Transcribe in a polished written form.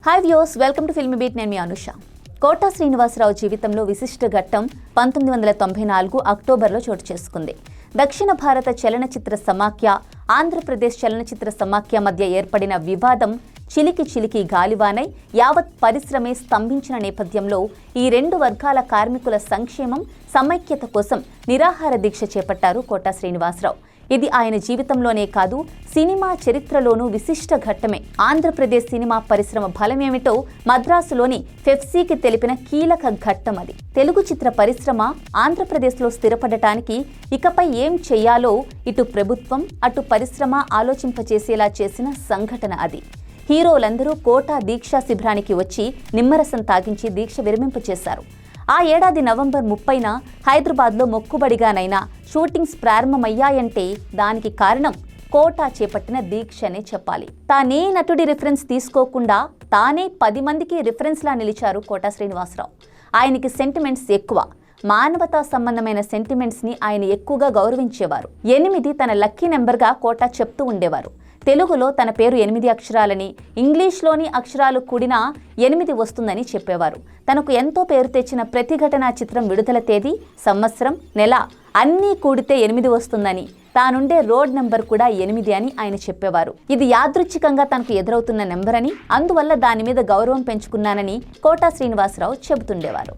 Hi viewers, welcome to filmy beat. నేను మీ అనుష. కోట శ్రీనివాసరావు జీవితంలో విశిష్ట ఘట్టం 1994 అక్టోబర్లో చోటు చేసుకుంది. దక్షిణ భారత చలనచిత్ర సమాఖ్య, ఆంధ్రప్రదేశ్ చలనచిత్ర సమాఖ్య మధ్య ఏర్పడిన వివాదం చిలికి చిలికి గాలివానై యావత్ పరిశ్రమే స్తంభించిన నేపథ్యంలో ఈ రెండు వర్గాల కార్మికుల సంక్షేమం, సమైక్యత కోసం నిరాహార దీక్ష చేపట్టారు కోట శ్రీనివాసరావు. ఇది ఆయన జీవితంలోనే కాదు, సినిమా చరిత్రలోనూ విశిష్ట ఘట్టమే. ఆంధ్రప్రదేశ్ సినిమా పరిశ్రమ బలమేమిటో మద్రాసులోని ఫెఫ్సీకి తెలిపిన కీలక ఘట్టం అది. తెలుగు చిత్ర పరిశ్రమ ఆంధ్రప్రదేశ్లో స్థిరపడటానికి ఇకపై ఏం చేయాలో ఇటు ప్రభుత్వం, అటు పరిశ్రమ ఆలోచింపచేసేలా చేసిన సంఘటన అది. హీరోలందరూ కోట దీక్షా శిబిరానికి వచ్చి నిమ్మరసం తాగించి దీక్ష విరమింపచేశారు. ఆ ఏడాది నవంబర్ 30న హైదరాబాద్లో మొక్కుబడిగానైనా షూటింగ్స్ ప్రారంభమయ్యాయంటే దానికి కారణం కోట చేపట్టిన దీక్షనే చెప్పాలి. తానే నటుడి రిఫరెన్స్ తీసుకోకుండా తానే 10 మందికి రిఫరెన్స్లా నిలిచారు కోట శ్రీనివాసరావు. ఆయనకి సెంటిమెంట్స్ ఎక్కువ. మానవతా సంబంధమైన సెంటిమెంట్స్ని ఆయన ఎక్కువగా గౌరవించేవారు. 8 తన లక్కీ నెంబర్గా కోట చెప్తూ ఉండేవారు. తెలుగులో తన పేరు 8 అక్షరాలని, ఇంగ్లీష్లోని అక్షరాలు కూడినా 8 వస్తుందని చెప్పేవారు. తనకు ఎంతో పేరు తెచ్చిన ప్రతిఘటన చిత్రం విడుదల తేదీ, సంవత్సరం, నెల అన్నీ కూడితే 8 వస్తుందని, తానుండే రోడ్ నెంబర్ కూడా 8 అని ఆయన చెప్పేవారు. ఇది యాదృచ్ఛికంగా తనకు ఎదురవుతున్న నెంబర్ అని, అందువల్ల దాని మీద గౌరవం పెంచుకున్నానని కోట శ్రీనివాసరావు చెబుతుండేవారు.